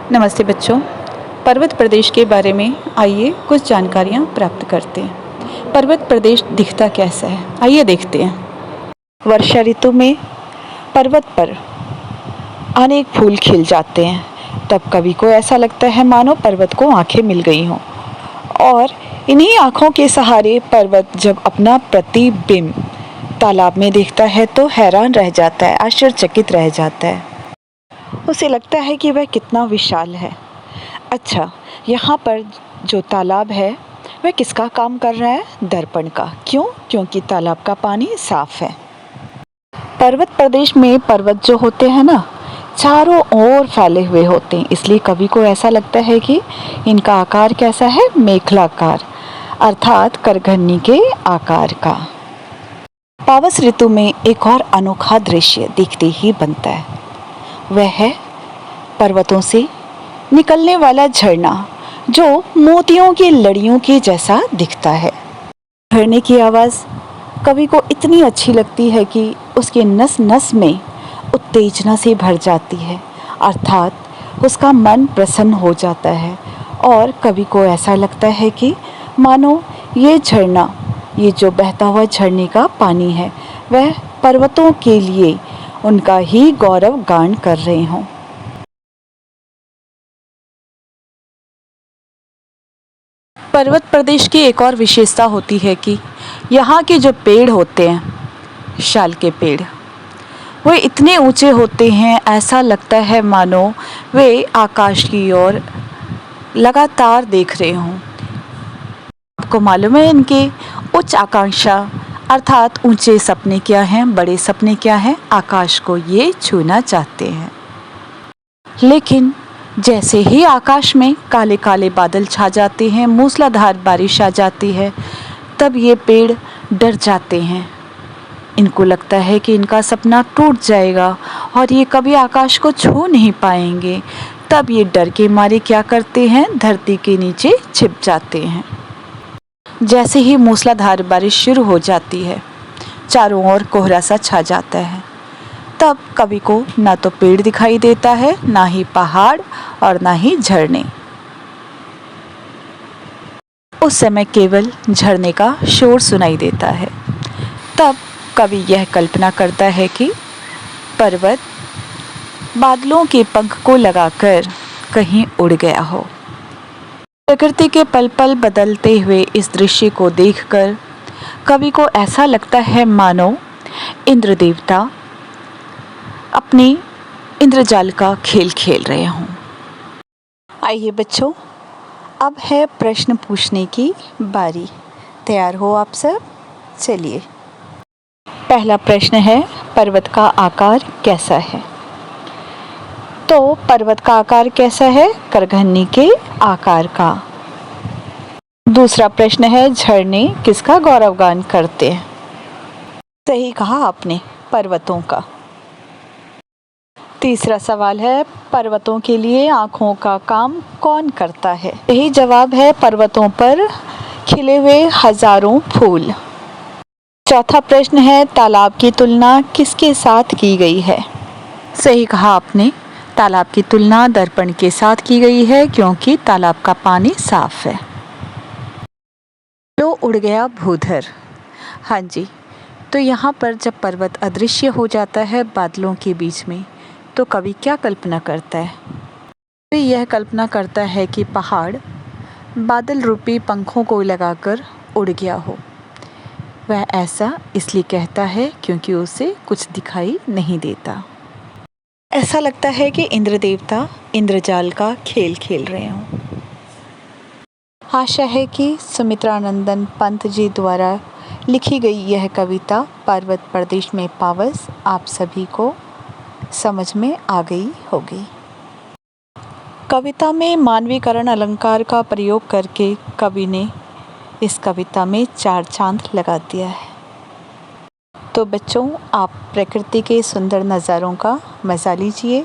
नमस्ते बच्चों। पर्वत प्रदेश के बारे में आइए कुछ जानकारियाँ प्राप्त करते हैं। पर्वत प्रदेश दिखता कैसा है, आइए देखते हैं। वर्षा ऋतु में पर्वत पर अनेक फूल खिल जाते हैं। तब कवि को ऐसा लगता है मानो पर्वत को आंखें मिल गई हों, और इन्हीं आँखों के सहारे पर्वत जब अपना प्रतिबिंब तालाब में देखता है तो हैरान रह जाता है, आश्चर्यचकित रह जाता है। उसे लगता है कि वह कितना विशाल है। अच्छा, यहाँ पर जो तालाब है वह किसका काम कर रहा है? दर्पण का। क्यों? क्योंकि तालाब का पानी साफ है। पर्वत प्रदेश में पर्वत जो होते हैं ना, चारों ओर फैले हुए होते हैं, इसलिए कवि को ऐसा लगता है कि इनका आकार कैसा है? मेखलाकार, अर्थात करघनी के आकार का। पावस ऋतु में एक और अनोखा दृश्य दिखते ही बनता है। वह है पर्वतों से निकलने वाला झरना, जो मोतियों की लड़ियों के जैसा दिखता है। झरने की आवाज़ कवि को इतनी अच्छी लगती है कि उसके नस नस में उत्तेजना से भर जाती है, अर्थात उसका मन प्रसन्न हो जाता है और कवि को ऐसा लगता है कि मानो ये झरना, ये जो बहता हुआ झरने का पानी है, वह पर्वतों के लिए उनका ही गौरव गान कर रहे हों। पर्वत प्रदेश की एक और विशेषता होती है कि यहाँ के जो पेड़ होते हैं, शाल के पेड़, वे इतने ऊंचे होते हैं, ऐसा लगता है मानो वे आकाश की ओर लगातार देख रहे हों। आपको मालूम है इनके उच्च आकांक्षा अर्थात ऊंचे सपने क्या हैं, बड़े सपने क्या हैं? आकाश को ये छूना चाहते हैं। लेकिन जैसे ही आकाश में काले काले बादल छा जाते हैं, मूसलाधार बारिश आ जाती है, तब ये पेड़ डर जाते हैं। इनको लगता है कि इनका सपना टूट जाएगा और ये कभी आकाश को छू नहीं पाएंगे। तब ये डर के मारे क्या करते हैं? धरती के नीचे छिप जाते हैं। जैसे ही मूसलाधार बारिश शुरू हो जाती है, चारों ओर कोहरा सा छा जाता है। तब कवि को ना तो पेड़ दिखाई देता है, ना ही पहाड़ और ना ही झरने। उस समय केवल झरने का शोर सुनाई देता है। तब कवि यह कल्पना करता है कि पर्वत बादलों के पंख को लगाकर कहीं उड़ गया हो। प्रकृति के पल पल बदलते हुए इस दृश्य को देखकर कवि को ऐसा लगता है मानो इंद्र देवता अपनी इंद्रजाल का खेल खेल रहे हों। आइए बच्चों, अब है प्रश्न पूछने की बारी। तैयार हो आप सब? चलिए, पहला प्रश्न है, पर्वत का आकार कैसा है? तो पर्वत का आकार कैसा है? करघनी के आकार का। दूसरा प्रश्न है, झरने किसका गौरवगान करते हैं? सही कहा आपने, पर्वतों का। तीसरा सवाल है, पर्वतों के लिए आँखों का काम कौन करता है? यही जवाब है, पर्वतों पर खिले हुए हजारों फूल। चौथा प्रश्न है, तालाब की तुलना किसके साथ की गई है? सही कहा आपने, तालाब की तुलना दर्पण के साथ की गई है, क्योंकि तालाब का पानी साफ है। लो उड़ गया भूधर। हाँ जी, तो यहाँ पर जब पर्वत अदृश्य हो जाता है बादलों के बीच में, तो कवि क्या कल्पना करता है? कवि यह कल्पना करता है कि पहाड़ बादल रूपी पंखों को लगाकर उड़ गया हो। वह ऐसा इसलिए कहता है क्योंकि उसे कुछ दिखाई नहीं देता। ऐसा लगता है कि इंद्र देवता इंद्रजाल का खेल खेल रहे हों। आशा है कि सुमित्रानंदन पंत जी द्वारा लिखी गई यह कविता पर्वत प्रदेश में पावस आप सभी को समझ में आ गई होगी। कविता में मानवीकरण अलंकार का प्रयोग करके कवि ने इस कविता में 4 चांद लगा दिया है। तो बच्चों, आप प्रकृति के सुंदर नज़ारों का मज़ा लीजिए।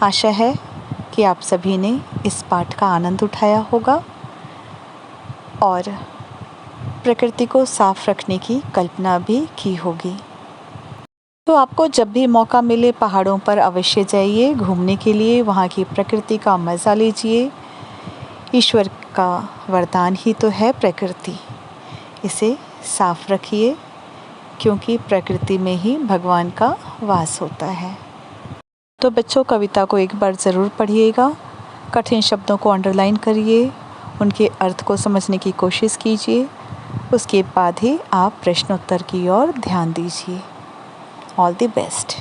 आशा है कि आप सभी ने इस पाठ का आनंद उठाया होगा और प्रकृति को साफ रखने की कल्पना भी की होगी। तो आपको जब भी मौका मिले पहाड़ों पर अवश्य जाइए घूमने के लिए, वहाँ की प्रकृति का मज़ा लीजिए। ईश्वर का वरदान ही तो है प्रकृति, इसे साफ रखिए क्योंकि प्रकृति में ही भगवान का वास होता है। तो बच्चों, कविता को एक बार ज़रूर पढ़िएगा, कठिन शब्दों को अंडरलाइन करिए, उनके अर्थ को समझने की कोशिश कीजिए, उसके बाद ही आप प्रश्नोत्तर की ओर ध्यान दीजिए। All the best.